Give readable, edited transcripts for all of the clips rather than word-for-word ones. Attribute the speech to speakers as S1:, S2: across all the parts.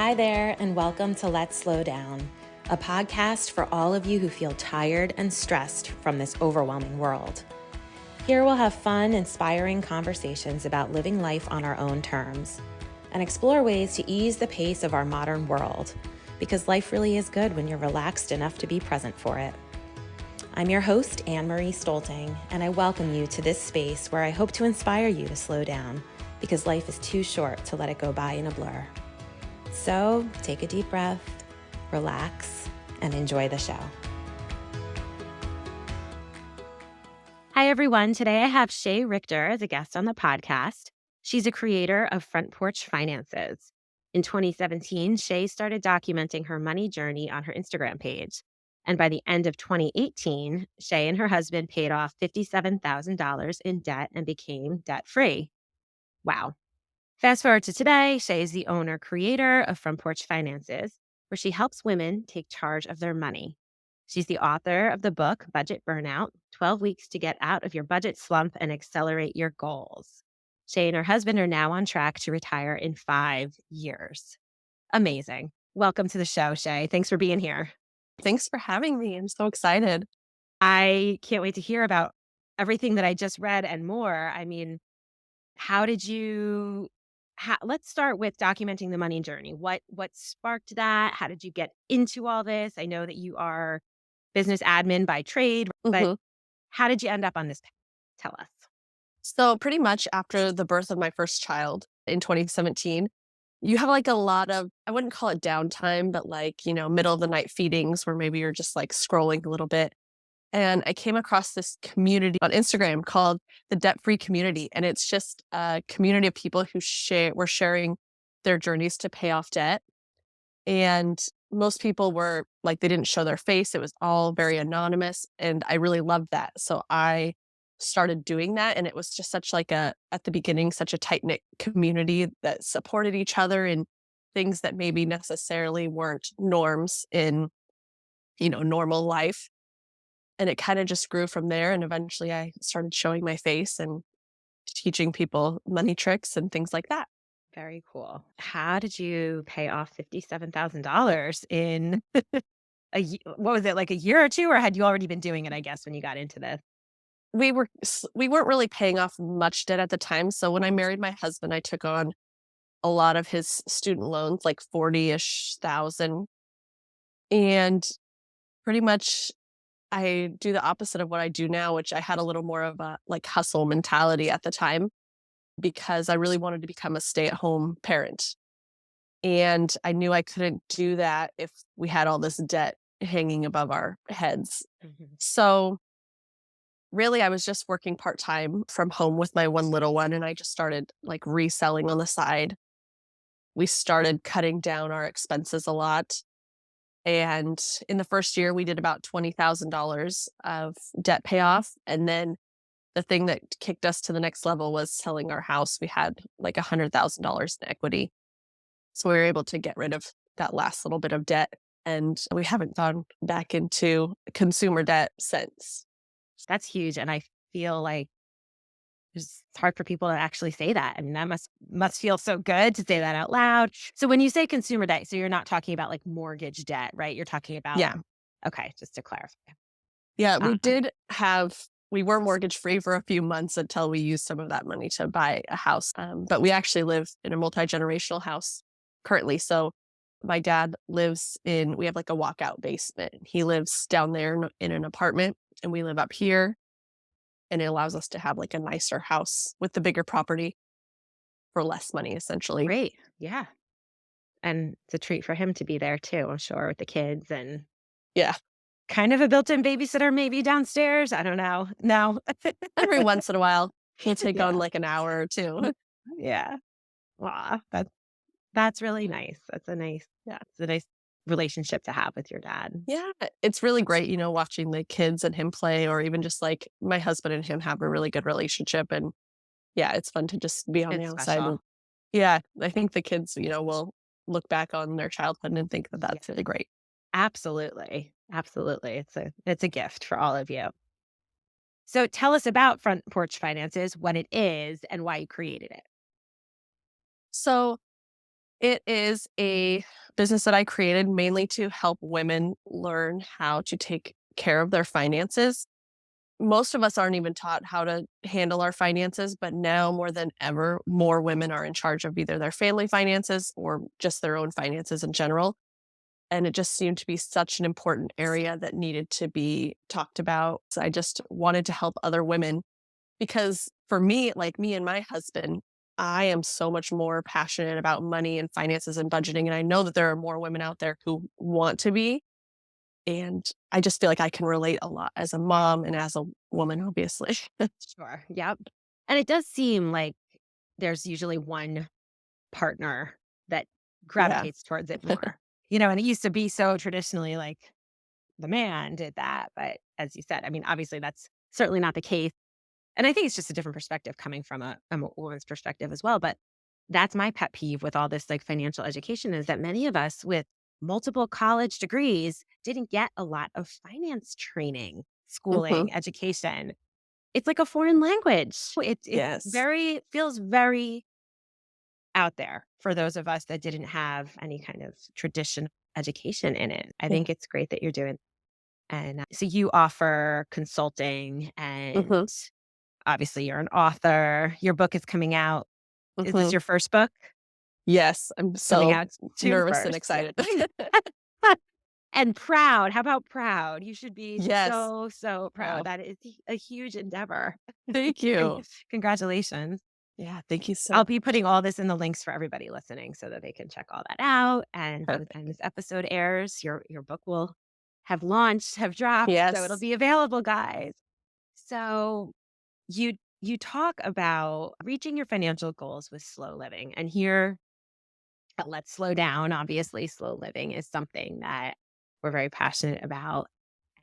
S1: Hi there, and welcome to Let's Slow Down, a podcast for all of you who feel tired and stressed from this overwhelming world. Here we'll have fun, inspiring conversations about living life on our own terms and explore ways to ease the pace of our modern world, because life really is good when you're relaxed enough to be present for it. I'm your host, Anne-Marie Stolting, and I welcome you to this space where I hope to inspire you to slow down, because life is too short to let it go by in a blur. So take a deep breath, relax, and enjoy the show. Hi, everyone. Today I have Shay Richter as a guest on the podcast. She's a creator of Front Porch Finances. In 2017, Shay started documenting her money journey on her Instagram page. And by the end of 2018, Shay and her husband paid off $57,000 in debt and became debt-free. Wow. Fast forward to today, Shay is the owner creator of Front Porch Finances, where she helps women take charge of their money. She's the author of the book Budget Burnout, 12 Weeks to Get Out of Your Budget Slump and Accelerate Your Goals. Shay and her husband are now on track to retire in 5 years. Amazing. Welcome to the show, Shay. Thanks for being here.
S2: Thanks for having me. I'm so excited.
S1: I can't wait to hear about everything that I just read and more. I mean, how did you let's start with documenting the money journey. What sparked that? How did you get into all this? I know that you are business admin by trade, but
S2: Mhm.
S1: how did you end up on this path? Tell us.
S2: So pretty much after the birth of my first child in 2017, you have like a lot of, I wouldn't call it downtime, but like, middle of the night feedings where maybe you're just like scrolling a little bit. And I came across this community on Instagram called the Debt Free Community. And it's just a community of people who were sharing their journeys to pay off debt. And most people were like, they didn't show their face. It was all very anonymous. And I really loved that. So I started doing that. And it was just such like at the beginning, such a tight knit community that supported each other in things that maybe necessarily weren't norms in, normal life. And it kind of just grew from there. And eventually I started showing my face and teaching people money tricks and things like that.
S1: Very cool. How did you pay off $57,000 in what was it, like a year or two, or had you already been doing it, I guess, when you got into this?
S2: We weren't really paying off much debt at the time. So when I married my husband, I took on a lot of his student loans, like 40-ish thousand. And pretty much I do the opposite of what I do now, which I had a little more of a like hustle mentality at the time because I really wanted to become a stay-at-home parent. And I knew I couldn't do that if we had all this debt hanging above our heads.
S1: Mhm.
S2: So really, I was just working part-time from home with my one little one, and I just started like reselling on the side. We started cutting down our expenses a lot. And in the first year, we did about $20,000 of debt payoff. And then the thing that kicked us to the next level was selling our house. We had like $100,000 in equity. So we were able to get rid of that last little bit of debt. And we haven't gone back into consumer debt since.
S1: That's huge. And I feel like it's hard for people to actually say that. I mean, that must feel so good to say that out loud. So when you say consumer debt, so you're not talking about like mortgage debt, right? You're talking about,
S2: Yeah.
S1: okay, just to clarify.
S2: Yeah.
S1: Uh,
S2: We were mortgage free for a few months until we used some of that money to buy a house. But we actually live in a multi-generational house currently. So my dad we have like a walkout basement. He lives down there in an apartment and we live up here. And it allows us to have like a nicer house with the bigger property for less money, essentially.
S1: Great. Yeah. And it's a treat for him to be there too, I'm sure, with the kids and
S2: Yeah.
S1: kind of a built-in babysitter maybe downstairs. I don't know. No.
S2: Every once in a while, he'll take on
S1: Yeah.
S2: like an hour or two.
S1: Yeah. Aw, that's really nice.
S2: Yeah.
S1: It's a nice relationship to have with your dad.
S2: Yeah, it's really great, watching the kids and him play, or even just like my husband and him have a really good relationship. And yeah, it's fun to just be on the
S1: It's
S2: outside. And
S1: special.
S2: yeah, I think the kids, will look back on their childhood and think that
S1: Yeah.
S2: that's really great.
S1: Absolutely. Absolutely. It's a gift for all of you. So tell us about Front Porch Finances, what it is, and why you created it.
S2: So It is a business that I created mainly to help women learn how to take care of their finances. Most of us aren't even taught how to handle our finances, but now more than ever, more women are in charge of either their family finances or just their own finances in general. And it just seemed to be such an important area that needed to be talked about. So I just wanted to help other women because for me, like me and my husband, I am so much more passionate about money and finances and budgeting. And I know that there are more women out there who want to be. And I just feel like I can relate a lot as a mom and as a woman, obviously.
S1: Sure. Yep. And it does seem like there's usually one partner that
S2: Yeah.
S1: gravitates towards it more. And it used to be so traditionally like the man did that. But as you said, I mean, obviously that's certainly not the case. And I think it's just a different perspective coming from a woman's perspective as well. But that's my pet peeve with all this like financial education is that many of us with multiple college degrees didn't get a lot of finance training,
S2: Hmm.
S1: schooling, education. It's like a foreign language. It's
S2: Yes.
S1: very feels very out there for those of us that didn't have any kind of traditional education in it. I
S2: Yeah.
S1: think it's great that you're doing. And so you offer consulting and
S2: Hmm.
S1: obviously you're an author. Your book is coming out. Is this
S2: Hmm.
S1: your first book?
S2: Yes. I'm
S1: Coming
S2: so
S1: out June
S2: nervous and
S1: 1st. Yeah.
S2: excited.
S1: And proud. How about proud? You should be
S2: Yes.
S1: so, so proud.
S2: Oh,
S1: That is a huge endeavor.
S2: thank
S1: Con-
S2: you.
S1: Congratulations.
S2: Yeah. Thank you so
S1: I'll be
S2: much.
S1: putting all this in the links for everybody listening so that they can check all that out. And by the time
S2: Perfect.
S1: this episode airs, your book will have launched, have dropped, so it'll
S2: Yes.
S1: be available, guys. So you talk about reaching your financial goals with slow living. And here let's slow down. Obviously, slow living is something that we're very passionate about.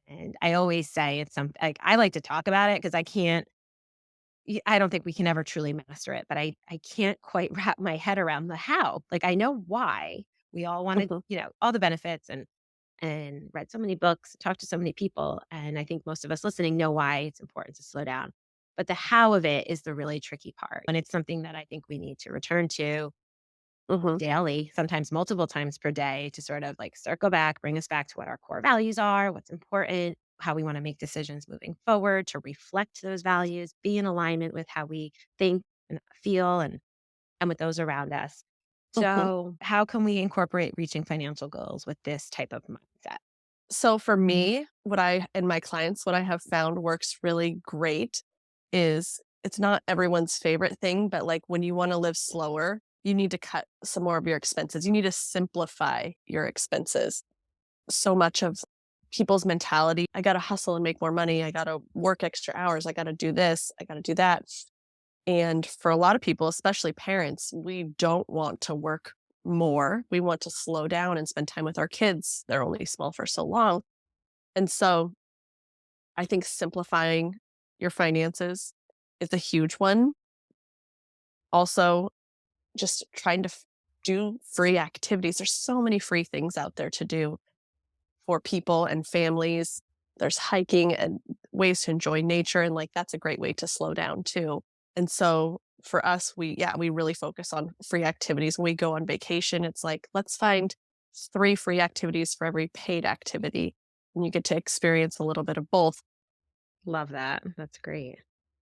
S1: And I always say it's something like I like to talk about it because I don't think we can ever truly master it, but I can't quite wrap my head around the how. Like I know why we all wanted,
S2: Hmm.
S1: all the benefits and read so many books, talked to so many people, and I think most of us listening know why it's important to slow down. But the how of it is the really tricky part. And it's something that I think we need to return to
S2: Hmm.
S1: daily, sometimes multiple times per day to sort of like circle back, bring us back to what our core values are, what's important, how we want to make decisions moving forward to reflect those values, be in alignment with how we think and feel and with those around us.
S2: Hmm.
S1: So, how can we incorporate reaching financial goals with this type of mindset?
S2: So for me, what I and my clients, what I have found works really great is it's not everyone's favorite thing, but like when you want to live slower, you need to cut some more of your expenses. You need to simplify your expenses. So much of people's mentality, I got to hustle and make more money. I got to work extra hours. I got to do this. I got to do that. And for a lot of people, especially parents, we don't want to work more. We want to slow down and spend time with our kids. They're only small for so long. And so I think simplifying your finances is a huge one. Also, just trying to do free activities. There's so many free things out there to do for people and families. There's hiking and ways to enjoy nature. And like that's a great way to slow down too. And so for us, we really focus on free activities. When we go on vacation, it's like, let's find 3 free activities for every paid activity. And you get to experience a little bit of both.
S1: Love that. That's great.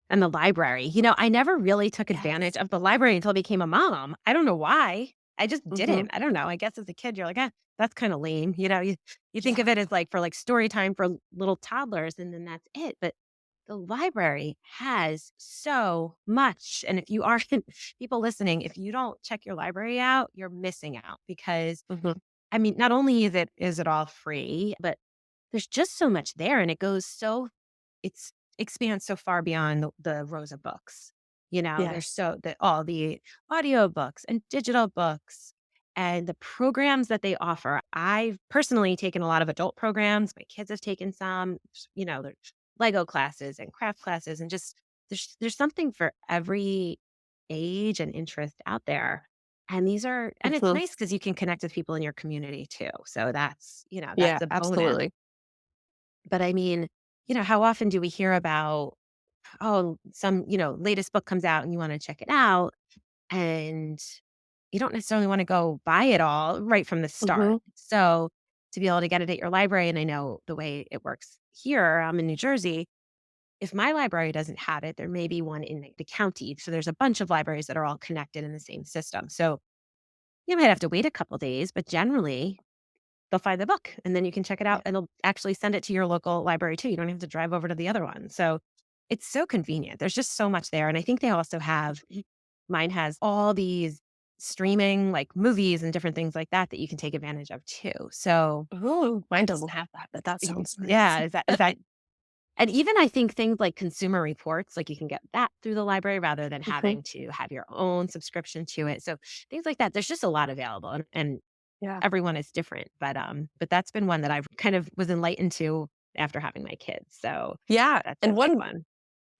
S1: And the library. I never really took
S2: Yes.
S1: advantage of the library until I became a mom. I don't know why. I just
S2: Hmm.
S1: didn't. I don't know. I guess as a kid, you're like, that's kind of lame. You think
S2: Yeah.
S1: of it as like for like story time for little toddlers, and then that's it. But the library has so much. And if you are people listening, if you don't check your library out, you're missing out because
S2: Hmm.
S1: I mean, not only is it all free, but there's just so much there and it goes so it's expands so far beyond the rows of books. There's
S2: Yes.
S1: so that all the audiobooks and digital books and the programs that they offer. I've personally taken a lot of adult programs. My kids have taken some, there's Lego classes and craft classes and just there's something for every age and interest out there. And it's
S2: Hmm.
S1: nice because you can connect with people in your community too. So
S2: Yeah,
S1: that's a bonus.
S2: absolutely.
S1: But I mean, how often do we hear about, oh, some, latest book comes out and you want to check it out. And, you don't necessarily want to go buy it all right from the start.
S2: Mhm.
S1: So to be able to get it at your library, and I know the way it works here, I'm in New Jersey. If my library doesn't have it, there may be one in the county. So there's a bunch of libraries that are all connected in the same system. So you might have to wait a couple days, but generally they'll find the book and then you can check it out
S2: Yeah.
S1: and it'll actually send it to your local library too. You don't have to drive over to the other one. So it's so convenient. There's just so much there. And I think they also have, mine has all these streaming like movies and different things like that that you can take advantage of too. So
S2: Ooh, mine doesn't have that, but that sounds nice.
S1: yeah, is that and even I think things like consumer reports, like you can get that through the library rather than
S2: Mhm.
S1: having to have your own subscription to it. So things like that, there's just a lot available and
S2: Yeah.
S1: everyone is different. But that's been one that I've kind of was enlightened to after having my kids. So
S2: Yeah,
S1: that's a
S2: and
S1: big
S2: one
S1: one.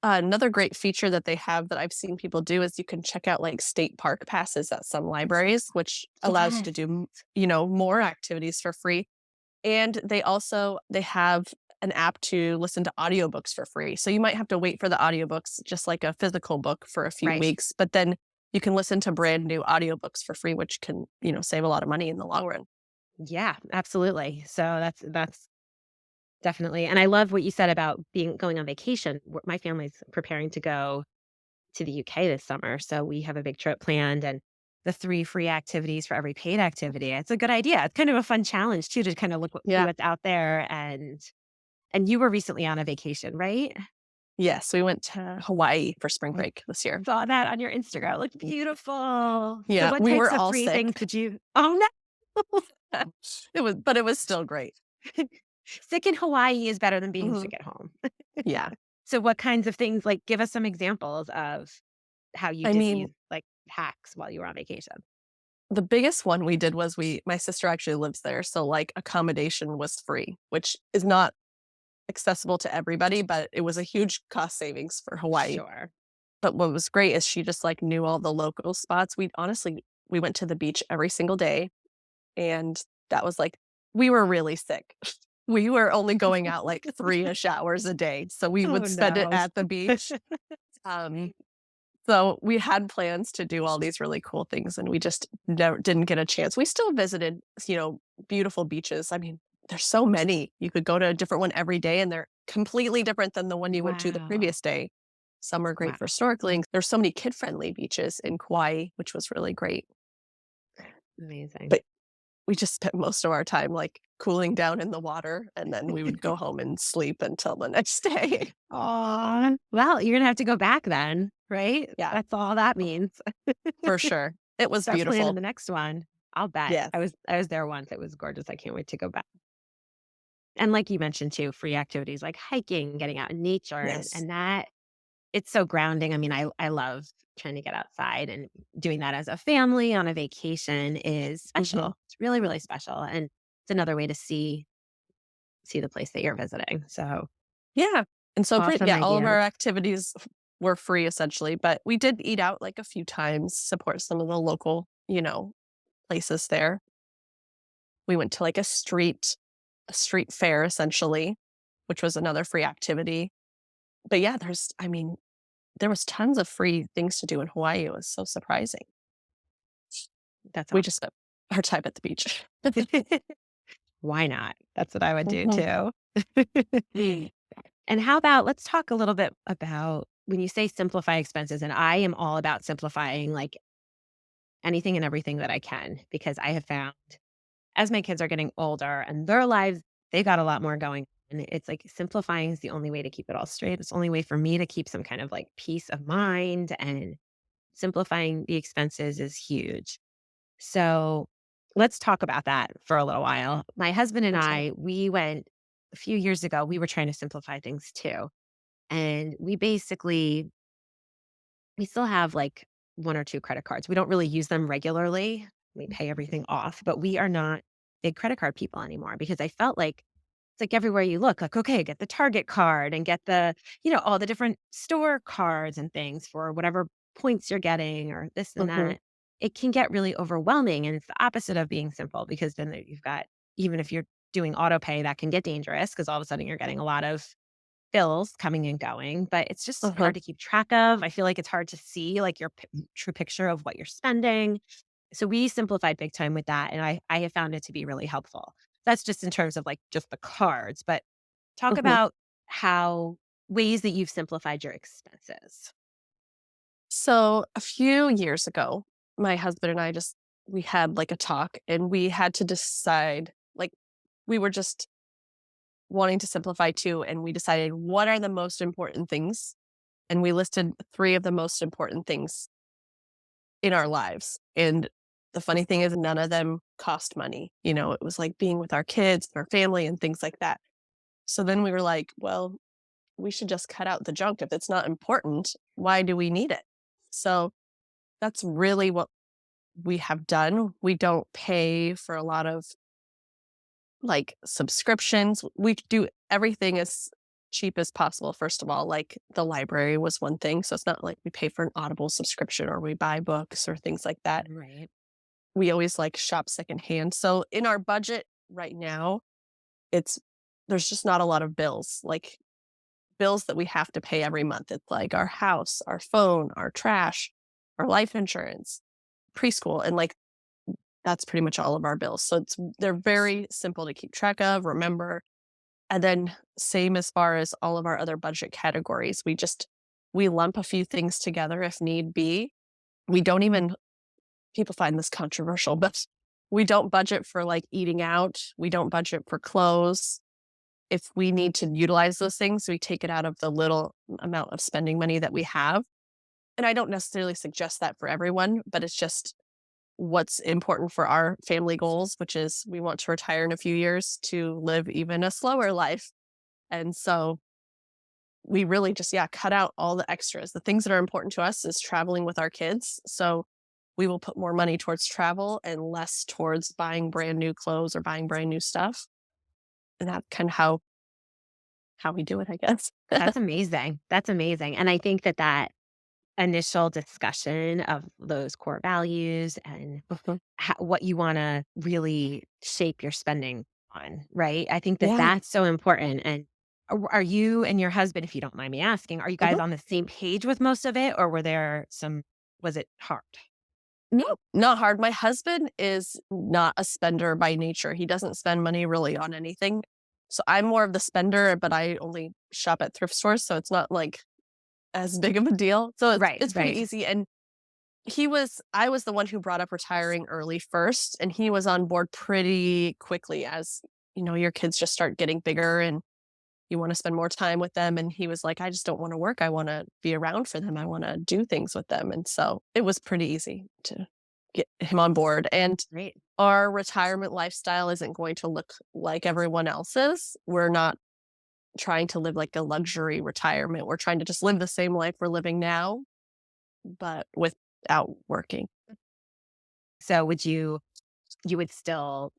S2: another great feature that they have that I've seen people do is you can check out, like, state park passes at some libraries, which allows you to
S1: Yes.
S2: do, more activities for free, and they have an app to listen to audiobooks for free, so you might have to wait for the audiobooks just like a physical book for a few
S1: Right.
S2: weeks, but then you can listen to brand new audiobooks for free, which can, save a lot of money in the long run.
S1: Yeah, absolutely. So that's definitely. And I love what you said about being going on vacation. My family's preparing to go to the UK this summer. So we have a big trip planned and the 3 free activities for every paid activity. It's a good idea. It's kind of a fun challenge too to kind of see
S2: Yeah.
S1: what's out there and you were recently on a vacation, right?
S2: Yes, we went to Hawaii for spring
S1: I
S2: break this year.
S1: saw that on your Instagram. It looked beautiful. So
S2: Yeah,
S1: what
S2: we
S1: types
S2: were
S1: of
S2: all
S1: free things
S2: sick.
S1: did you Oh, no.
S2: It was still great.
S1: Sick in Hawaii is better than being
S2: Mhm.
S1: sick at home.
S2: Yeah.
S1: So what kinds of things like, give us some examples of how you
S2: I
S1: did
S2: mean,
S1: these, like, hacks while you were on vacation?
S2: the biggest one we did was my sister actually lives there, so, like, accommodation was free, which is not accessible to everybody, but it was a huge cost savings for Hawaii.
S1: Sure.
S2: But what was great is she just, like, knew all the local spots. We went to the beach every single day, and that was, like we were really sick. We were only going out, like, 3-ish hours a day, so we would
S1: Oh,
S2: spend it
S1: no.
S2: at the beach. Um, so we had plans to do all these really cool things, and we just never didn't get a chance. We still visited, beautiful beaches. I mean, there's so many. You could go to a different one every day, and they're completely different than the one you went to the
S1: Wow.
S2: previous day. Some are great
S1: Wow.
S2: for snorkeling. There's so many kid-friendly beaches in Kauai, which was really great.
S1: Amazing.
S2: But we just spent most of our time, like, cooling down in the water, and then we would go home and sleep until the next day.
S1: Aw. Well, you're gonna have to go back then, right?
S2: Yeah,
S1: That's all that means.
S2: for sure. It was
S1: Start planning
S2: beautiful.
S1: the next one. I'll bet.
S2: Yes.
S1: I was there once. It was gorgeous. I can't wait to go back. And like you mentioned too, free activities like hiking, getting out in nature, and
S2: Yes.
S1: and that it's so grounding. I mean, I love trying to get outside and doing that as a family on a vacation is
S2: Mhm.
S1: special. It's really, really special. And it's another way to see the place that you're visiting. So
S2: Yeah, and so
S1: awesome
S2: yeah, all of
S1: ideas.
S2: our activities were free essentially, but we did eat out, like, a few times, support some of the local, places there. We went to, like, a street fair essentially, which was another free activity. But yeah, there was tons of free things to do in Hawaii. It was so surprising.
S1: That's
S2: We just spent our time at the beach.
S1: awesome. Why not? That's what I would do
S2: Mhm.
S1: too.
S2: Mm.
S1: And how about let's talk a little bit about when you say simplify expenses, and I am all about simplifying like anything and everything that I can because I have found as my kids are getting older and their lives, they got a lot more going on. It's like simplifying is the only way to keep it all straight. It's the only way for me to keep some kind of like peace of mind and simplifying the expenses is huge. So let's talk about that for a little while. My husband and
S2: Okay.
S1: we went a few years ago, we were trying to simplify things too. And we still have like 1 or 2 credit cards. We don't really use them regularly. We pay everything off, but we are not big credit card people anymore because I felt like it's like everywhere you look, like, okay, get the Target card and get all the different store cards and things for whatever points you're getting or this and
S2: Mhm.
S1: that. It can get really overwhelming. And it's the opposite of being simple because then you've got, even if you're doing auto pay, that can get dangerous because all of a sudden you're getting a lot of bills coming and going, but it's just
S2: Uh-huh.
S1: hard to keep track of. I feel like it's hard to see like your true picture of what you're spending. So we simplified big time with that, and I have found it to be really helpful. That's just in terms of, like, just the cards, but talk
S2: Mhm.
S1: about how ways that you've simplified your expenses.
S2: So a few years ago, my husband and I we had like a talk and we had to decide, like, we were just wanting to simplify too. And we decided what are the most important things. And we listed three of the most important things in our lives. And the funny thing is, none of them cost money. It was like being with our kids, our family, and things like that. So then we were like, well, we should just cut out the junk. If it's not important, why do we need it? So that's really what we have done. We don't pay for a lot of like subscriptions. We do everything as cheap as possible. First of all, like the library was one thing. So it's not like we pay for an Audible subscription or we buy books or things like that.
S1: Right.
S2: We always like shop secondhand. So in our budget right now, it's there's just not a lot of bills, like bills that we have to pay every month. It's like our house, our phone, our trash, our life insurance, preschool, and like that's pretty much all of our bills. So they're very simple to keep track of, remember. And then same as far as all of our other budget categories. We lump a few things together if need be. We don't even people find this controversial, but we don't budget for like eating out. We don't budget for clothes. If we need to utilize those things, we take it out of the little amount of spending money that we have. And I don't necessarily suggest that for everyone, but it's just what's important for our family goals, which is we want to retire in a few years to live even a slower life. And so we really just, yeah, cut out all the extras. The things that are important to us is traveling with our kids. So we will put more money towards travel and less towards buying brand new clothes or buying brand new stuff. And that's kind of how we do it, I guess.
S1: That's amazing. That's amazing, and I think that that initial discussion of those core values and
S2: Mhm.
S1: what you want to really shape your spending on, right? I think that
S2: Yeah.
S1: that's so important. And are you and your husband, if you don't mind me asking, are you guys
S2: Mhm.
S1: on the same page with most of it, or was it hard?
S2: No, not hard. My husband is not a spender by nature. He doesn't spend money really on anything. So I'm more of the spender, but I only shop at thrift stores, so it's not like as big of a deal. So
S1: Right,
S2: it's pretty
S1: right.
S2: easy. And I was the one who brought up retiring early first, and he was on board pretty quickly as, your kids just start getting bigger and you want to spend more time with them. And he was like, I just don't want to work. I want to be around for them. I want to do things with them. And so it was pretty easy to get him on board. And
S1: Great.
S2: our retirement lifestyle isn't going to look like everyone else's. We're not trying to live like a luxury retirement. We're trying to just live the same life we're living now, but without working.
S1: So you would still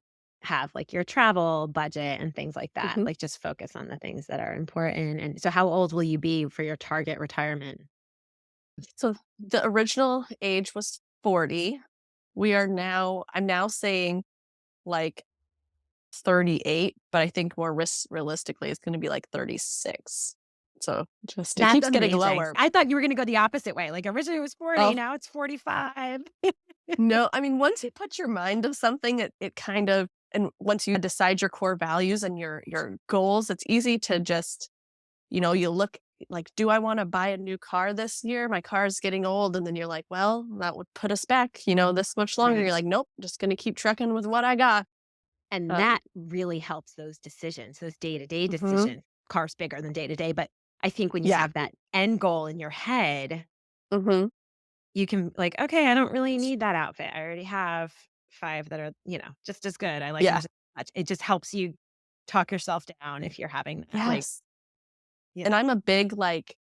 S1: have like your travel budget and things like that,
S2: Mhm.
S1: like just focus on the things that are important. And so how old will you be for your target retirement?
S2: So the original age was 40. I'm now saying like 38, but I think more realistically, it's going to be like 36. So it
S1: That's
S2: keeps getting
S1: amazing.
S2: lower.
S1: I thought you were gonna go the opposite way, like, originally it was 40,
S2: Oh,
S1: now it's 45.
S2: no. I mean, once you put your mind to something, it kind of, and once you decide your core values and your goals, it's easy to just, you look like, do I want to buy a new car this year? My car is getting old. And then you're like, well, that would put us back, this much longer. You're
S1: Right.
S2: like, nope, just going to keep trucking with what I got.
S1: And
S2: Uh,
S1: that really helps those decisions, those day-to-day
S2: mhm.
S1: decisions. Car's bigger than day-to-day, but I think when you
S2: Yeah.
S1: have that end goal in your head,
S2: Hmm.
S1: you can like, "Okay, I don't really need that outfit. I already have 5 that are, just as good. I like them
S2: Yeah.
S1: just as much." It just helps you talk yourself down if you're having that, like,
S2: Yes.
S1: you
S2: And
S1: know
S2: I'm a big, like,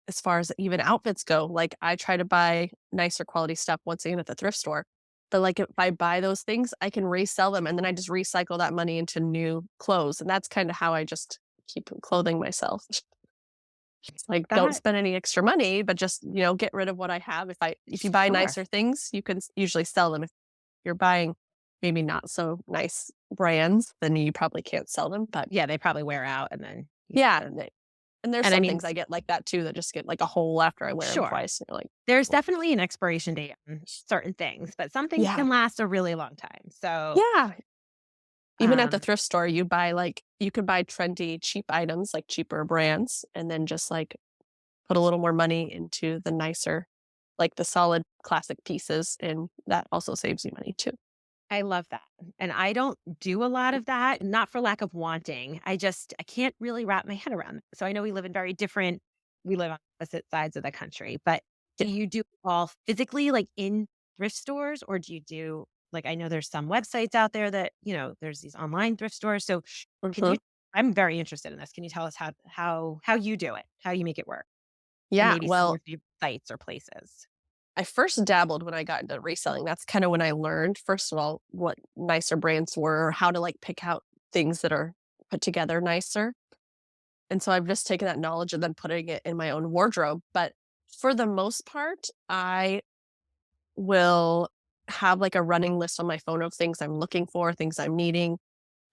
S2: as far as even outfits go, like, I try to buy nicer quality stuff once again at the thrift store. But, like, if I buy those things, I can resell them, and then I just recycle that money into new clothes, and that's kinda how I just keep clothing myself. It's like, don't
S1: that
S2: spend any extra money, but just, get rid of what I have. If you buy
S1: Sure.
S2: nicer things, you can usually sell them. If you're buying maybe not so nice brands, then you probably can't sell them, but
S1: Yeah, they probably wear out and then
S2: yeah. And there's
S1: And I
S2: some
S1: mean,
S2: things I get like that too that just get like a hole after I wear them
S1: sure,
S2: twice, and you're like,
S1: there's
S2: "Well."
S1: definitely an expiration date on certain things, but some things
S2: Yeah.
S1: can last a really long time. So,
S2: Yeah. Even at the
S1: um,
S2: thrift store, you could buy trendy, cheap items, like cheaper brands, and then just, like, put a little more money into the nicer, like, the solid classic pieces, and that also saves you money too.
S1: I love that. And I don't do a lot of that, not for lack of wanting. I can't really wrap my head around it. So I know we live on opposite sides of the country, but do
S2: Yeah.
S1: you do it all physically, like in thrift stores, or do you do like I know there's some websites out there that, there's these online thrift stores. So can
S2: Mhm.
S1: you I'm very interested in this. Can you tell us how you do it, how you make it work? And
S2: Yeah,
S1: maybe some of
S2: well,
S1: your favorite sites or places.
S2: I first dabbled when I got into reselling. That's kinda when I learned, first of all, what nicer brands were, or how to, like, pick out things that are put together nicer, and so I've just taken that knowledge and then putting it in my own wardrobe, but for the most part, I will have, like, a running list on my phone of things I'm looking for, things I'm needing,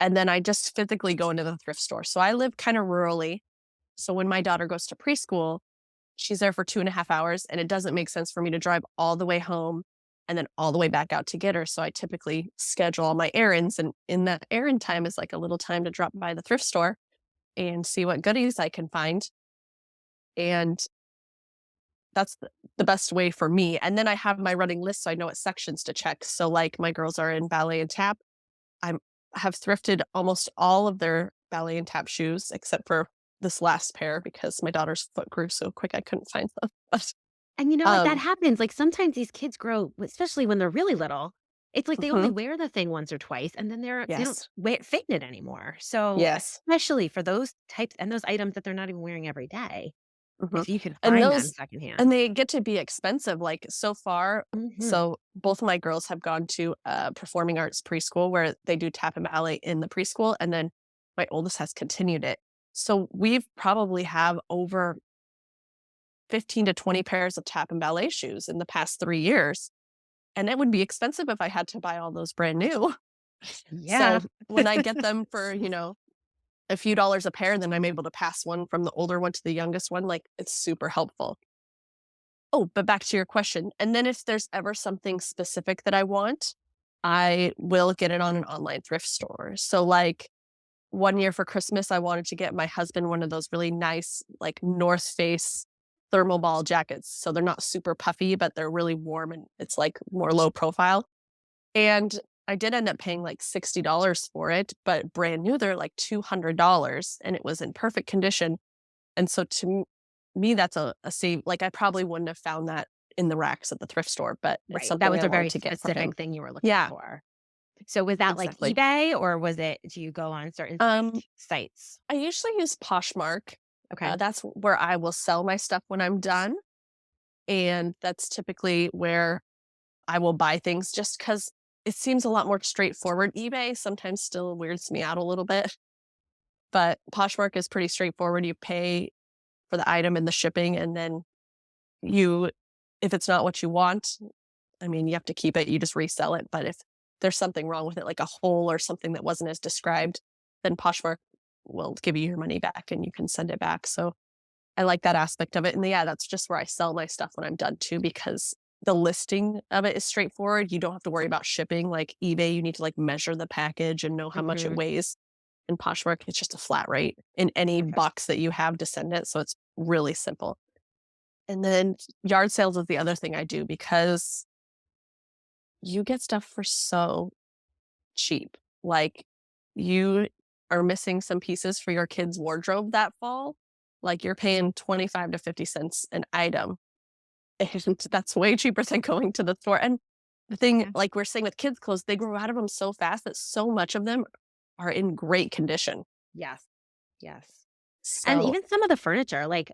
S2: and then I just physically go into the thrift store. So I live kinda rurally, so when my daughter goes to preschool, she's there for 2.5 hours, and it doesn't make sense for me to drive all the way home and then all the way back out to get her, so I typically schedule all my errands, and in that errand time is, like, a little time to drop by the thrift store and see what goodies I can find, and that's the best way for me, and then I have my running list so I know what sections to check. So, like, my girls are in ballet and tap. I'm have thrifted almost all of their ballet and tap shoes except for this last pair because my daughter's foot grew so quick I couldn't find them. But,
S1: And you know what? That
S2: um
S1: happens. Like, sometimes these kids grow, especially when they're really little, it's like they only
S2: mhm,
S1: wear the thing once or twice, and then they don't
S2: yes,
S1: wear fit in it anymore. So,
S2: yes,
S1: especially for those types and those items that they're not even wearing every day,
S2: mhm,
S1: if you could
S2: and
S1: find them
S2: those
S1: secondhand.
S2: and they get to be expensive, like, so far
S1: Mhm.
S2: so both of my girls have gone to a performing arts preschool where they do tap and ballet in the preschool, and then my oldest has continued it. So we've probably have over 15 to 20 pairs of tap and ballet shoes in the past 3 years, and it would be expensive if I had to buy all those brand new.
S1: Yeah.
S2: So, when I get them for, a few dollars a pair, and then I'm able to pass one from the older one to the youngest one, like, it's super helpful. Oh, but back to your question, and then if there's ever something specific that I want, I will get it on an online thrift store. So, like, one year for Christmas, I wanted to get my husband one of those really nice, like, North Face thermal ball jackets. So they're not super puffy, but they're really warm and it's, like, more low profile. And I did end up paying, like, $60 for it, but brand new, they're, like, $200, and it was in perfect condition. And so to me, that's a save like, I probably wouldn't have found that in the racks at the thrift store, but it's
S1: Right. That
S2: something
S1: was
S2: I
S1: a
S2: wanted
S1: very
S2: to get for him.
S1: specific thing you were looking
S2: Yeah,
S1: for. So, was that like
S2: exactly.
S1: eBay, or do you go on certain
S2: Um,
S1: sites?
S2: I usually use Poshmark.
S1: Okay.
S2: That's where I will sell my stuff when I'm done, and that's typically where I will buy things just because it seems a lot more straightforward. eBay sometimes still weirds me out a little bit, but Poshmark is pretty straightforward. You pay for the item and the shipping, and then you if it's not what you want, I mean, you have to keep it, you just resell it, but if there's something wrong with it, like a hole or something that wasn't as described, then Poshmark will give you your money back and you can send it back, so I like that aspect of it, and yeah, that's just where I sell my stuff when I'm done too, because the listing of it is straightforward, you don't have to worry about shipping, like eBay, you need to, like, measure the package and know how much it
S1: Mhm.
S2: weighs. In Poshmark, it's just a flat rate in any
S1: Okay.
S2: box that you have to send it, so it's really simple. And then yard sales is the other thing I do because you get stuff for so cheap. Like, you are missing some pieces for your kid's wardrobe that fall, like, you're paying 25 to 50 cents an item, and that's way cheaper than going to the store, and the thing
S1: Yeah.
S2: like we're saying with kids' clothes, they grow out of them so fast that so much of them are in great condition.
S1: Yes. Yes. And
S2: So
S1: even some of the furniture, like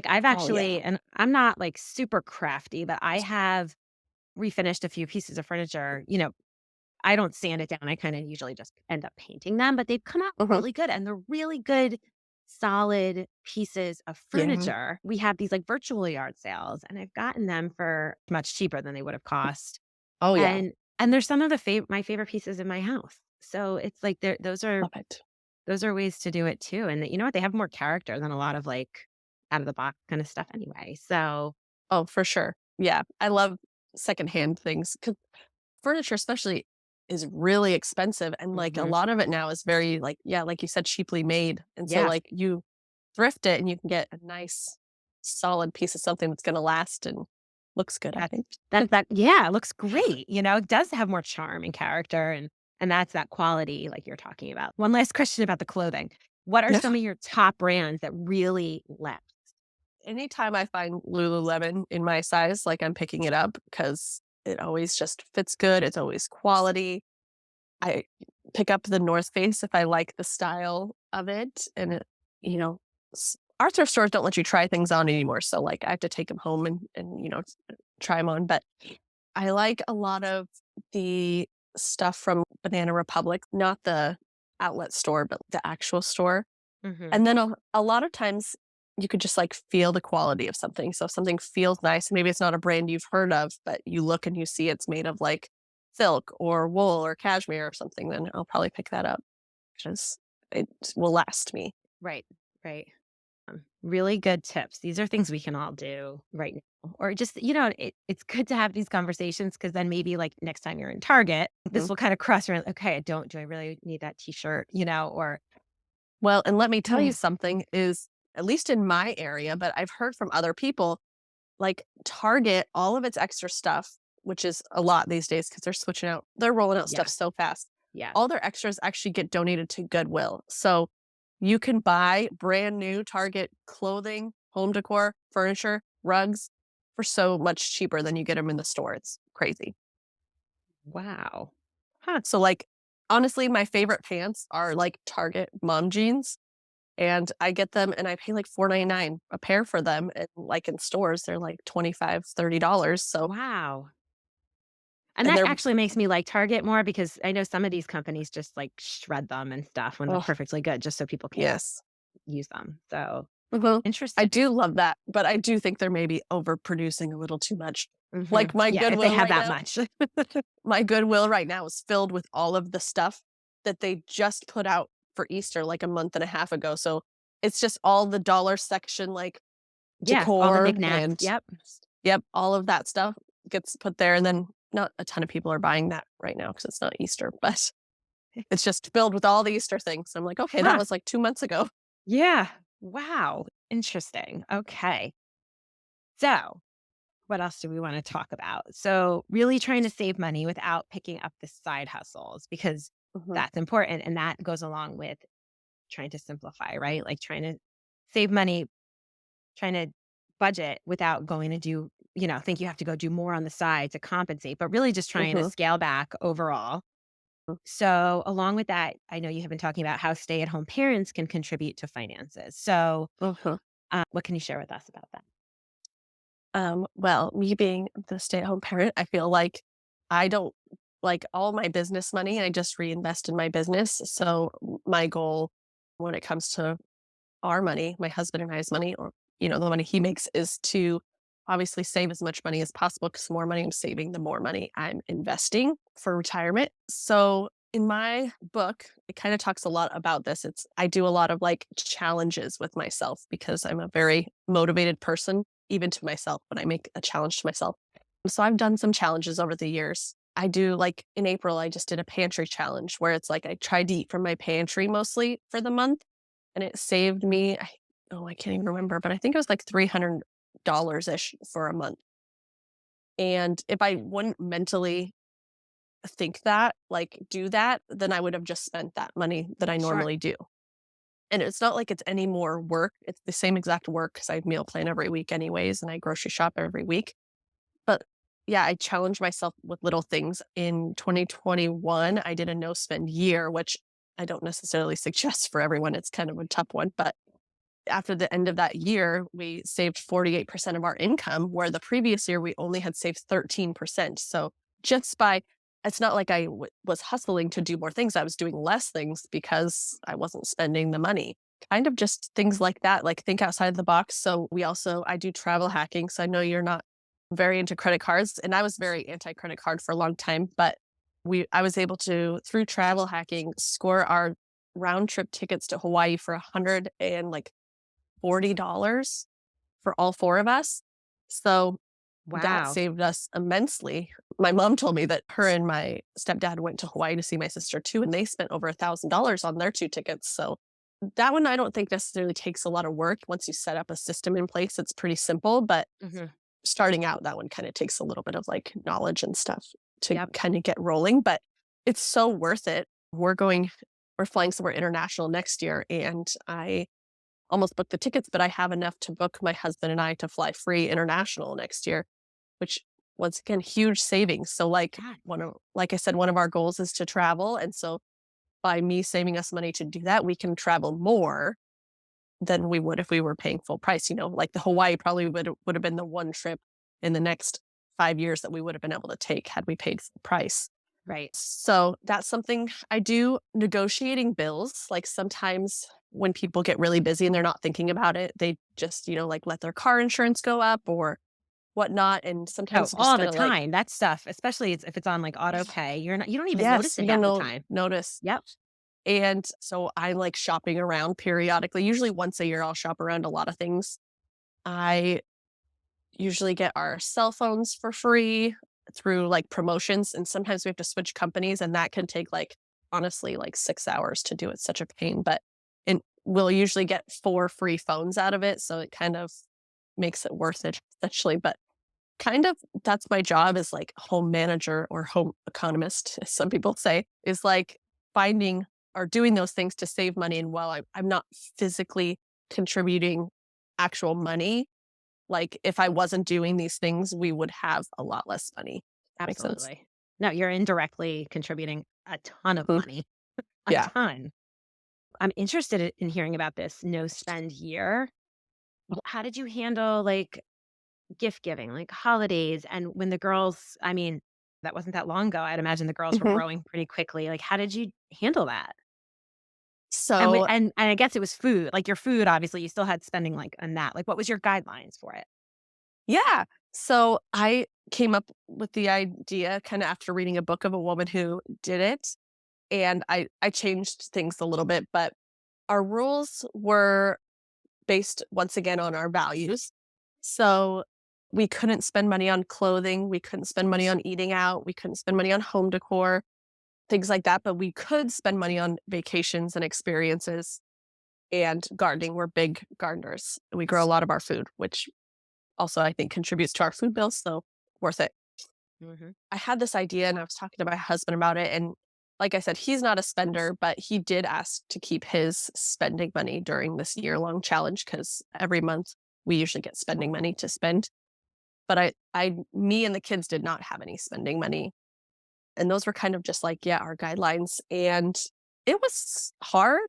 S1: I've
S2: oh, yeah.
S1: actually and I'm not like super crafty, but I have refinished a few pieces of furniture. I don't sand it down. I kind of usually just end up painting them, but they've come out
S2: Mhm.
S1: really good and they're really good, solid pieces of
S2: Yeah.
S1: furniture. We have these like virtual yard sales, and I've gotten them for much cheaper than they would have cost.
S2: Oh, yeah.
S1: And they're some of my favorite pieces in my house. So it's like those are
S2: Love it.
S1: those are ways to do it too. And you know what? They have more character than a lot of like out of the box kind of stuff anyway. So,
S2: Oh, for sure. Yeah, I love secondhand things 'cause furniture especially is really expensive, and, like, a
S1: mhm.
S2: lot of it now is very, like yeah, like you said, cheaply made, and so,
S1: Yeah,
S2: like, you thrift it and you can get a nice solid piece of something that's gonna last and looks good, I
S1: that's
S2: think.
S1: that yeah, it looks great. It does have more charm and character and that's that quality like you're talking about. One last question about the clothing. What are
S2: Yeah.
S1: some of your top brands that really left?
S2: Anytime I find Lululemon in my size, like, I'm picking it up because it always just fits good, it's always quality. I pick up the North Face if I like the style of it, and it you know, our thrift stores don't let you try things on anymore, so, like, I have to take them home and try them on, but I like a lot of the stuff from Banana Republic, not the outlet store, but the actual store,
S1: Mhm.
S2: and then a lot of times, you could just, like, feel the quality of something, so if something feels nice, maybe it's not a brand you've heard of, but you look and you see it's made of, like, silk or wool or cashmere or something, then I'll probably pick that up because it will last me.
S1: Right, right. Really good tips. These are things we can all do right now. Or just, it's good to have these conversations because then maybe like next time you're in Target,
S2: Mhm.
S1: this will kind of cross your, okay, do I really need that t-shirt, or
S2: Well, and let me tell you
S1: mm,
S2: something is, at least in my area, but I've heard from other people, like, Target, all of its extra stuff, which is a lot these days because they're rolling out
S1: yeah,
S2: stuff so fast.
S1: yeah.
S2: All their extras actually get donated to Goodwill. So you can buy brand new Target clothing, home decor, furniture, rugs for so much cheaper than you get them in the store. It's crazy.
S1: Wow. Huh.
S2: So, like, honestly, my favorite pants are like Target mom jeans. And I get them and I pay like $4.99 a pair for them, and, like, in stores, they're like 25, $30. So
S1: Wow. And
S2: and
S1: that
S2: they're
S1: actually makes me like Target more because I know some of these companies just like shred them and stuff when they're
S2: oh,
S1: perfectly good just so people can't
S2: yes.
S1: use them. So
S2: Mhm. I
S1: interesting.
S2: do love that, but I do think they're maybe overproducing a little too much.
S1: Hmm.
S2: Like, my
S1: Yeah, if they
S2: Goodwill
S1: have
S2: right
S1: that
S2: now
S1: much.
S2: my Goodwill right now is filled with all of the stuff that they just put out for Easter, like, a month and a half ago, so it's just all the dollar section, like,
S1: Yeah, all the
S2: decor
S1: knickknacks.
S2: and
S1: Yep.
S2: yep, all of that stuff gets put there, and then not a ton of people are buying that right now because it's not Easter, but it's just filled with all the Easter things. I'm like, "Okay, that
S1: Huh.
S2: was, like, 2 months ago."
S1: Yeah. Wow. Interesting. Okay. So, what else do we want to talk about? So, really trying to save money without picking up the side hustles because
S2: Mhm,
S1: that's important. And that goes along with trying to simplify, right? Like trying to save money, trying to budget without going to do, think you have to go do more on the side to compensate, but really just trying to
S2: mhm,
S1: scale back overall. So, along with that, I know you have been talking about how stay at home parents can contribute to finances. So,
S2: mhm.
S1: what can you share with us about that?
S2: Well, me being the stay-at-home parent, I feel like I don't like all my business money, I just reinvest in my business. So my goal when it comes to our money, my husband and I's money, or the money he makes, is to obviously save as much money as possible because the more money I'm saving, the more money I'm investing for retirement. So in my book, it kind of talks a lot about this. I do a lot of like challenges with myself because I'm a very motivated person, even to myself when I make a challenge to myself. So I've done some challenges over the years. I do like in April, I just did a pantry challenge where it's like I tried to eat from my pantry mostly for the month, and it saved me, I can't even remember, but I think it was like $300-ish for a month. And if I wouldn't mentally think that, like, do that, then I would have just spent that money that I
S1: Sure.
S2: normally do. And it's not like it's any more work. It's the same exact work because I meal plan every week anyways, and I grocery shop every week. But yeah, I challenge myself with little things. In 2021, I did a no spend year, which I don't necessarily suggest for everyone. It's kind of a tough one, but after the end of that year, we saved 48% of our income, where the previous year we only had saved 13%. So just by, it's not like I was hustling to do more things. I was doing less things because I wasn't spending the money. Kind of just things like that, like think outside the box. So I do travel hacking. So I know you're not very into credit cards, and I was very anti credit card for a long time, but I was able to, through travel hacking, score our round trip tickets to Hawaii for $140 for all four of us. So that
S1: Wow.
S2: saved us immensely. My mom told me that her and my stepdad went to Hawaii to see my sister too, and they spent over $1,000 on their two tickets. So that one I don't think necessarily takes a lot of work. Once you set up a system in place, it's pretty simple. But
S1: Hmm.
S2: starting out, that one kind of takes a little bit of like knowledge and stuff to
S1: Yep.
S2: kind of get rolling. But it's so worth it. We're flying somewhere international next year, and I almost booked the tickets, but I have enough to book my husband and I to fly free international next year, which once again, huge savings. So
S1: Yeah.
S2: like I said, one of our goals is to travel. And so by me saving us money to do that, we can travel more than we would if we were paying full price. Like the Hawaii probably would have been the one trip in the next 5 years that we would have been able to take had we paid full price.
S1: Right.
S2: So that's something I do. Negotiating bills. Like sometimes when people get really busy and they're not thinking about it, they just, like let their car insurance go up or whatnot. And
S1: Oh,
S2: sometimes you just
S1: all the
S2: gotta like,
S1: time. That stuff, especially if it's on like auto pay, you don't even
S2: yes,
S1: notice it
S2: you don't
S1: half the
S2: know,
S1: time.
S2: notice.
S1: Yep.
S2: And so I like shopping around periodically. Usually once a year, I'll shop around a lot of things. I usually get our cell phones for free through like promotions. And sometimes we have to switch companies, and that can take like, honestly, like 6 hours to do. It's such a pain, but and we'll usually get 4 free phones out of it. So it kind of makes it worth it, essentially. But kind of that's my job as like home manager or home economist, as some people say, is like finding or doing those things to save money. And while I'm not physically contributing actual money, like if I wasn't doing these things, we would have a lot less money. That makes sense.
S1: Absolutely. No, you're indirectly contributing a ton of
S2: Mhm.
S1: money, a
S2: Yeah.
S1: ton. I'm interested in hearing about this no spend year. How did you handle like gift giving, like holidays, and when the girls, I mean, that wasn't that long ago. I'd imagine the girls were
S2: Mhm.
S1: growing pretty quickly. Like, how did you handle that?
S2: So
S1: And I guess it was food. Like your food, obviously, you still had spending like on that. Like, what was your guidelines for it?
S2: yeah. So I came up with the idea kind of after reading a book of a woman who did it. And I changed things a little bit, but our rules were based once again on our values. So we couldn't spend money on clothing, we couldn't spend money on eating out, we couldn't spend money on home decor, things like that, but we could spend money on vacations and experiences, and gardening. We're big gardeners. We grow a lot of our food, which also I think contributes to our food bills, so worth it.
S1: Hmm.
S2: I had this idea and I was talking to my husband about it. And like I said, he's not a spender, but he did ask to keep his spending money during this year-long challenge because every month we usually get spending money to spend. But me and the kids did not have any spending money. And those were kind of just like, yeah, our guidelines. And it was hard,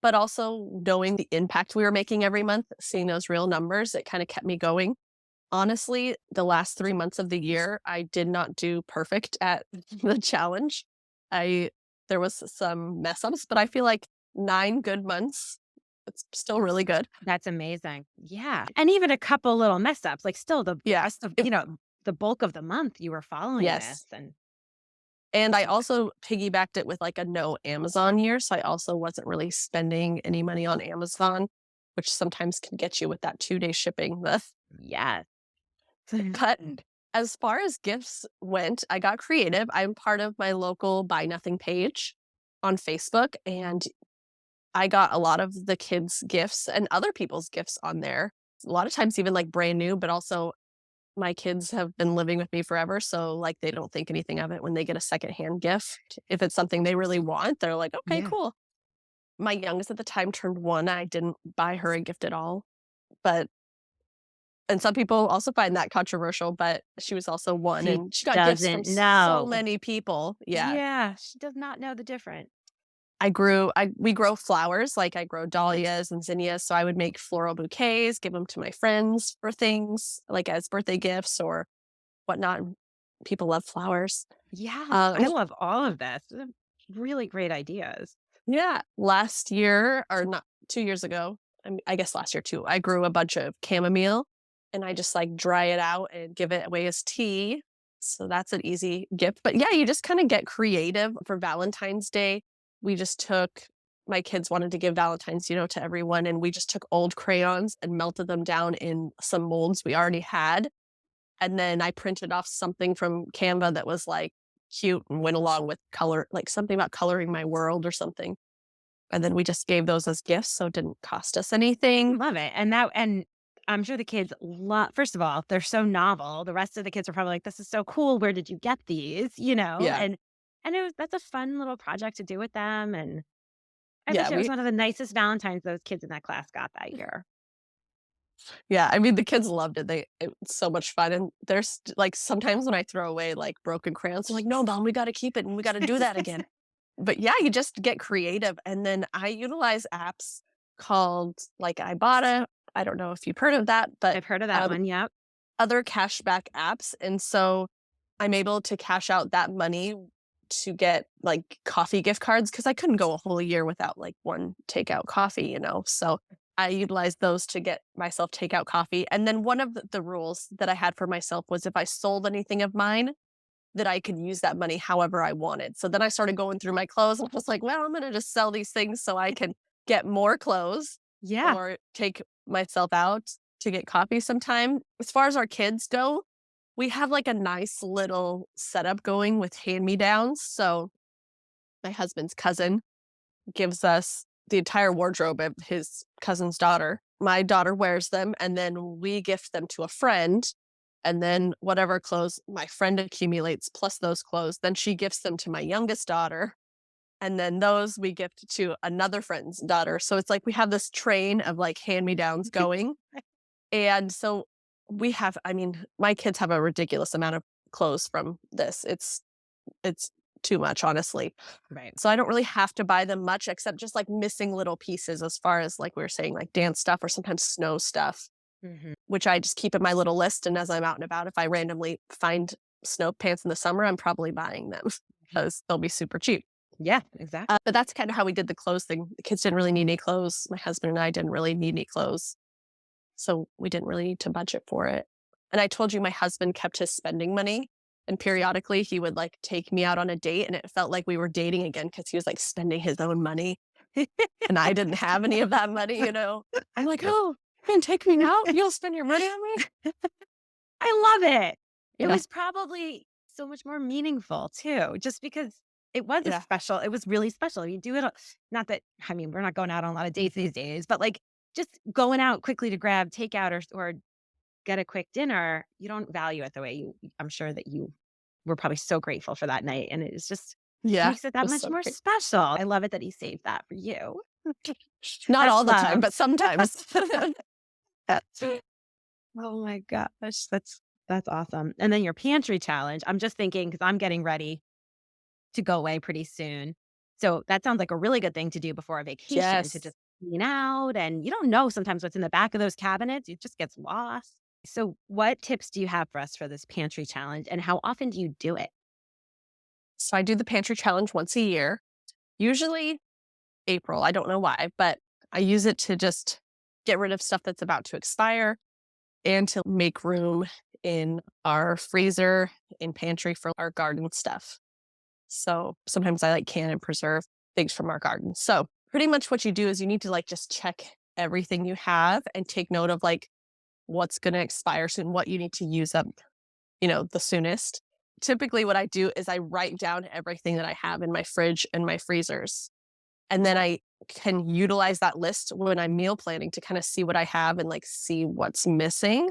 S2: but also knowing the impact we were making every month, seeing those real numbers, it kind of kept me going. Honestly, the last 3 months of the year, I did not do perfect at the challenge. I There was some mess ups, but I feel like 9 good months, it's still really good.
S1: That's amazing. Yeah. And even a couple little mess ups, like still the
S2: Yeah.
S1: rest of,
S2: It
S1: the bulk of the month you were following this
S2: Yes.
S1: and
S2: And I also piggybacked it with, like, a no Amazon year, so I also wasn't really spending any money on Amazon, which sometimes can get you with that 2-day shipping.
S1: yes.
S2: But as far as gifts went, I got creative. I'm part of my local Buy Nothing page on Facebook, and I got a lot of the kids' gifts and other people's gifts on there. A lot of times even, like, brand new, but also my kids have been living with me forever, so, like, they don't think anything of it when they get a secondhand gift. If it's something they really want, they're like, "Okay,
S1: Yeah.
S2: cool." My youngest at the time turned 1, I didn't buy her a gift at all, but and some people also find that controversial, but she was also 1,
S1: She
S2: and she got gifts from
S1: doesn't
S2: so
S1: know.
S2: many people. Yeah.
S1: Yeah. She does not know the difference.
S2: We grow flowers, like, I grow dahlias and zinnias, so I would make floral bouquets, give them to my friends for things, like, as birthday gifts or whatnot. People love flowers.
S1: Yes.
S2: Um
S1: I love all of this. These are really great ideas.
S2: Yeah, last year or not 2 years ago, I guess last year too, I grew a bunch of chamomile, and I just, like, dry it out and give it away as tea, so that's an easy gift, but yeah, you just kinda get creative for Valentine's Day. we just took my kids wanted to give Valentine's, to everyone, and we just took old crayons and melted them down in some molds we already had. And then I printed off something from Canva that was like cute and went along with color, like something about coloring my world or something. And then we just gave those as gifts, so it didn't cost us anything.
S1: Love it. And I'm sure the kids love, first of all, they're so novel. The rest of the kids are probably like, this is so cool. Where did you get these?
S2: Yeah.
S1: And that's a fun little project to do with them. And I bet
S2: Yeah,
S1: you it was one of the nicest Valentines those kids in that class got that year.
S2: I mean, the kids loved it. It's so much fun. And there's like sometimes when I throw away like broken crayons, they're like, no, Mom, we got to keep it and we got to do that again. But yeah, you just get creative. And then I utilize apps called like Ibotta. I don't know if you've heard of that, but
S1: I've heard of that one. Yep.
S2: other cashback apps. And so I'm able to cash out that money to get like coffee gift cards because I couldn't go a whole year without like one takeout coffee. So I utilized those to get myself takeout coffee. And then one of the rules that I had for myself was if I sold anything of mine, that I could use that money however I wanted. So then I started going through my clothes and I was like, well, I'm going to just sell these things so I can get more clothes
S1: Yeah.
S2: or take myself out to get coffee sometime. As far as our kids go, we have like a nice little setup going with hand-me-downs. So my husband's cousin gives us the entire wardrobe of his cousin's daughter. My daughter wears them, and then we gift them to a friend. And then whatever clothes my friend accumulates plus those clothes, then she gifts them to my youngest daughter. And then those we gift to another friend's daughter. So it's like we have this train of like hand-me-downs going. And so I mean, my kids have a ridiculous amount of clothes from this. It's too much, honestly.
S1: Right.
S2: So I don't really have to buy them much except just like missing little pieces as far as like we were saying, like dance stuff or sometimes snow stuff,
S1: Mhm.
S2: which I just keep in my little list. And as I'm out and about, if I randomly find snow pants in the summer, I'm probably buying them because they'll be super cheap.
S1: Yeah, exactly.
S2: But that's kind of how we did the clothes thing. The kids didn't really need any clothes. My husband and I didn't really need any clothes. So we didn't really need to budget for it. And I told you my husband kept his spending money. And periodically he would like take me out on a date and it felt like we were dating again because he was like spending his own money. And I didn't have any of that money. I'm like, oh, you can take me out? You'll spend your money on me?
S1: I love it. It
S2: Yeah.
S1: was probably so much more meaningful too, just because it was
S2: Yeah.
S1: it was really special. You do it, not that, I mean, we're not going out on a lot of dates these days, but like just going out quickly to grab takeout or get a quick dinner, you don't value it the way I'm sure that you were probably so grateful for that night. And it's just
S2: Yeah.
S1: makes it
S2: It
S1: that
S2: was
S1: much
S2: so
S1: more
S2: great.
S1: special. I love it that he saved that for you.
S2: Not
S1: That's
S2: all the time,
S1: love.
S2: but sometimes.
S1: Oh my gosh, that's awesome. And then your pantry challenge, I'm just thinking because I'm getting ready to go away pretty soon. So that sounds like a really good thing to do before a vacation to
S2: Yes.
S1: just clean out. And you don't know sometimes what's in the back of those cabinets. It just gets lost. So what tips do you have for us for this pantry challenge and how often do you do it?
S2: So I do the pantry challenge once a year, usually April. I don't know why, but I use it to just get rid of stuff that's about to expire and to make room in our freezer and pantry for our garden stuff. So sometimes I like can and preserve things from our garden. So pretty much what you do is you need to like just check everything you have and take note of like what's going to expire soon, what you need to use up, the soonest. Typically what I do is I write down everything that I have in my fridge and my freezers. And then I can utilize that list when I'm meal planning to kind of see what I have and like see what's missing.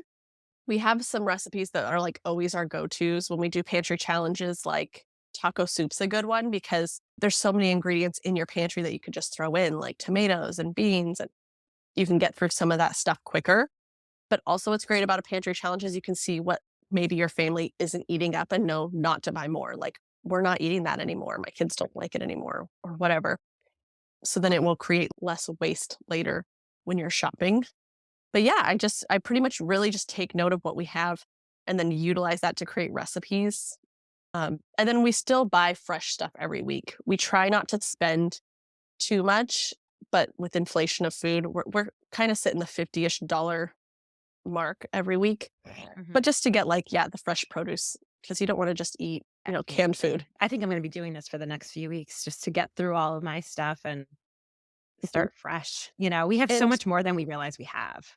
S2: We have some recipes that are like always our go-tos when we do pantry challenges, like taco soup's a good one because there's so many ingredients in your pantry that you could just throw in, like tomatoes and beans, and you can get through some of that stuff quicker. But also what's great about a pantry challenge is you can see what maybe your family isn't eating up and know not to buy more. Like, we're not eating that anymore. My kids don't like it anymore or whatever. So then it will create less waste later when you're shopping. But yeah, I pretty much really just take note of what we have and then utilize that to create recipes. And then we still buy fresh stuff every week. We try not to spend too much, but with inflation of food, we're kind of sitting the $50-ish mark every week.
S1: Mhm.
S2: But just to get like, yeah, the fresh produce because you don't want to just eat, canned food.
S1: I think I'm going to be doing this for the next few weeks just to get through all of my stuff and
S2: Mhm.
S1: start fresh. We have so
S2: And
S1: much more than we realize we have.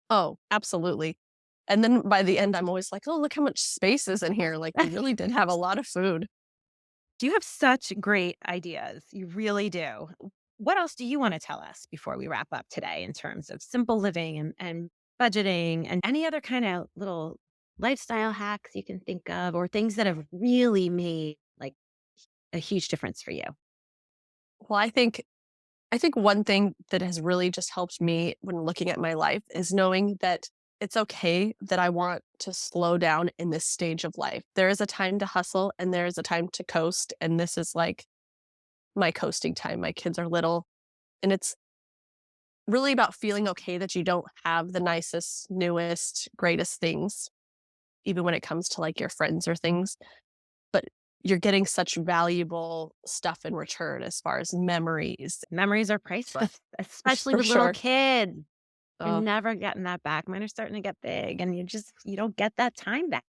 S2: oh, absolutely. And then by the end, I'm always like, oh, look how much space is in here. Like we really did have a lot of food.
S1: You have such great ideas. You really do. What else do you want to tell us before we wrap up today in terms of simple living and budgeting and any other kind of little lifestyle hacks you can think of or things that have really made like a huge difference for you?
S2: Well, I think one thing that has really just helped me when looking at my life is knowing that it's okay that I want to slow down in this stage of life. There is a time to hustle and there is a time to coast. And this is like my coasting time. My kids are little. And it's really about feeling okay that you don't have the nicest, newest, greatest things, even when it comes to like your friends or things. But you're getting such valuable stuff in return as far as memories.
S1: Memories are priceless, especially
S2: For
S1: with little
S2: sure.
S1: kids. You're
S2: Oh,
S1: never getting that back. Mine are starting to get big and you don't get that time back.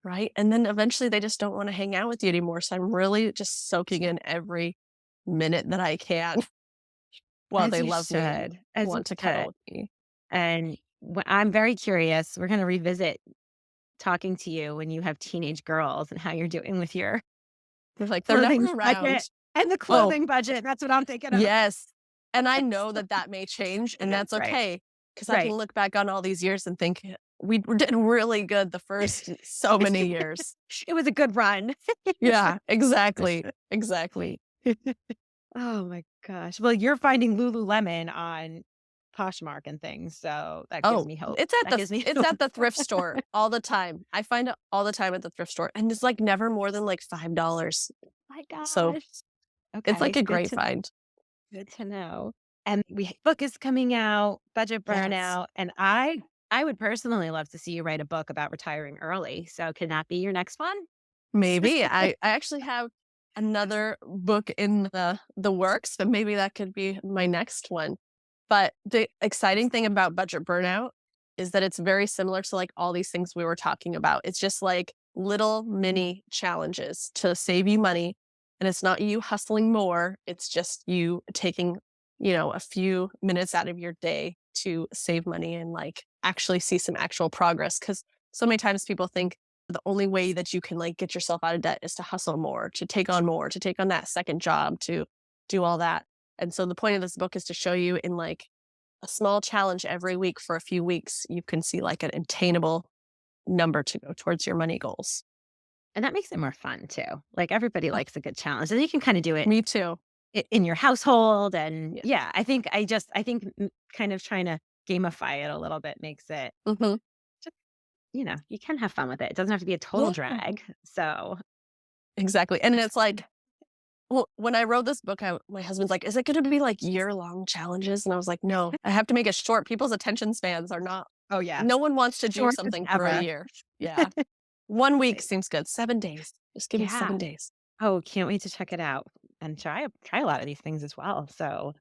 S2: right? And then eventually they just don't wanna hang out with you anymore, so I'm really just soaking in every minute that I can while
S1: As
S2: they
S1: you
S2: love me and
S1: should, as you
S2: want to cuddle
S1: should.
S2: with me.
S1: And I'm very curious. We're going to revisit talking to you when you have teenage girls and how you're doing with your
S2: They're like, "They're never
S1: clothing budget
S2: around."
S1: and the
S2: Oh,
S1: clothing budget. That's what I'm thinking of.
S2: yes. And I know that that may change, and that's
S1: Right.
S2: okay because I can
S1: Right.
S2: look back on all these years and think, "We did really good the first so many years."
S1: It was a good run.
S2: Yeah, exactly, exactly.
S1: Oh my gosh. Well, you're finding Lululemon on Poshmark and things, so that gives
S2: Oh,
S1: me hope.
S2: it's at
S1: That
S2: the
S1: gives me
S2: it's
S1: hope.
S2: at the thrift store all the time. I find it all the time at the thrift store, and it's, like, never more than, like, $5.
S1: My
S2: So,
S1: gosh.
S2: it's, like,
S1: Okay,
S2: a great find.
S1: good to know. And book is coming out, Budget
S2: Yes.
S1: Burnout, and I would personally love to see you write a book about retiring early. So can that be your next one?
S2: Maybe. I actually have another book in the works, but maybe that could be my next one. But the exciting thing about Budget Burnout is that it's very similar to, like, all these things we were talking about. It's just, like, little mini challenges to save you money, and it's not you hustling more, it's just you taking, a few minutes out of your day to save money and, like, actually see some actual progress. Because so many times people think the only way that you can, like, get yourself out of debt is to hustle more, to take on more, to take on that second job, to do all that. And so the point of this book is to show you in, like, a small challenge every week for a few weeks, you can see, like, an attainable number to go towards your money goals.
S1: And that makes it more fun too. Like everybody
S2: Oh,
S1: likes a good challenge, and you can kind of do it
S2: me too.
S1: in your household. And
S2: Yeah.
S1: yeah, I think kind of trying to gamify it a little bit makes it
S2: Mhm.
S1: just, you can have fun with it. It doesn't have to be a total
S2: Yeah.
S1: drag. So
S2: Exactly. And it's like, well, when I wrote this book, my husband's like, "Is it gonna be, like, year-long challenges?" And I was like, "No, I have to make it short." People's attention spans are not
S1: oh yeah,
S2: no one wants to do
S1: short as
S2: something for a
S1: ever.
S2: year. Yeah. 1 week
S1: Right.
S2: seems good. 7 days. Just give me
S1: Yeah.
S2: 7 days.
S1: Oh, can't wait to check it out and try a lot of these things as well. So,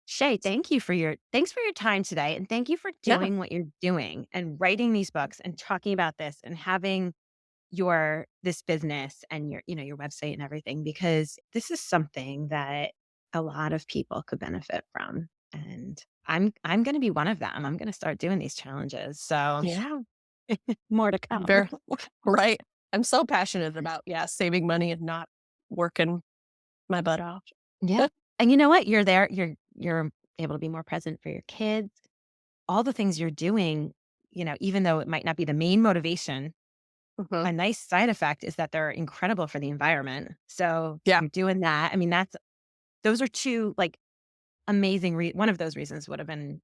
S1: Shay, thanks for your time today, and thank you for
S2: Yeah.
S1: doing what you're doing and writing these books and talking about this and having your this business and your website and everything because this is something that a lot of people could benefit from. And I'm going to be one of them. I'm going to start doing these challenges. So,
S2: Yeah.
S1: more to come.
S2: Ver right. I'm so passionate about, yeah, saving money and not working my butt off.
S1: Yeah. And you know what? You're there. You're able to be more present for your kids. All the things you're doing, even though it might not be the main motivation,
S2: Mhm.
S1: a nice side effect is that they're incredible for the environment. So
S2: Yeah.
S1: you're doing that. I mean, those are two like amazing. One of those reasons would have been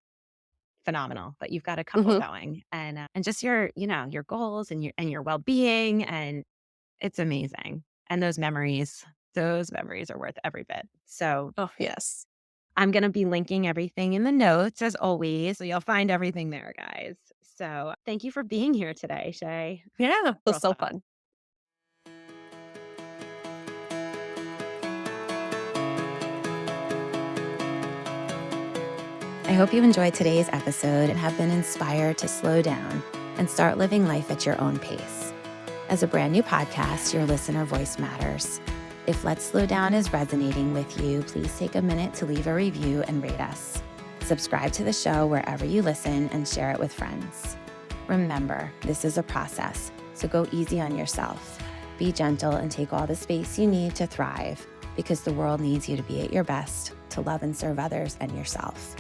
S1: phenomenal, but you've got a couple
S2: Mhm.
S1: going, and just your goals and your well being, and it's amazing. And those memories are worth every bit. So
S2: Oh, yes.
S1: I'm gonna be linking everything in the notes as always, so you'll find everything there, guys. So thank you for being here today, Shay.
S2: Yeah. It was
S1: Real
S2: so
S1: fun.
S2: fun.
S3: I hope you enjoyed today's episode and have been inspired to slow down and start living life at your own pace. As a brand new podcast, your listener voice matters. If Let's Slow Down is resonating with you, please take a minute to leave a review and rate us. Subscribe to the show wherever you listen and share it with friends. Remember, this is a process, so go easy on yourself. Be gentle and take all the space you need to thrive, because the world needs you to be at your best, to love and serve others and yourself.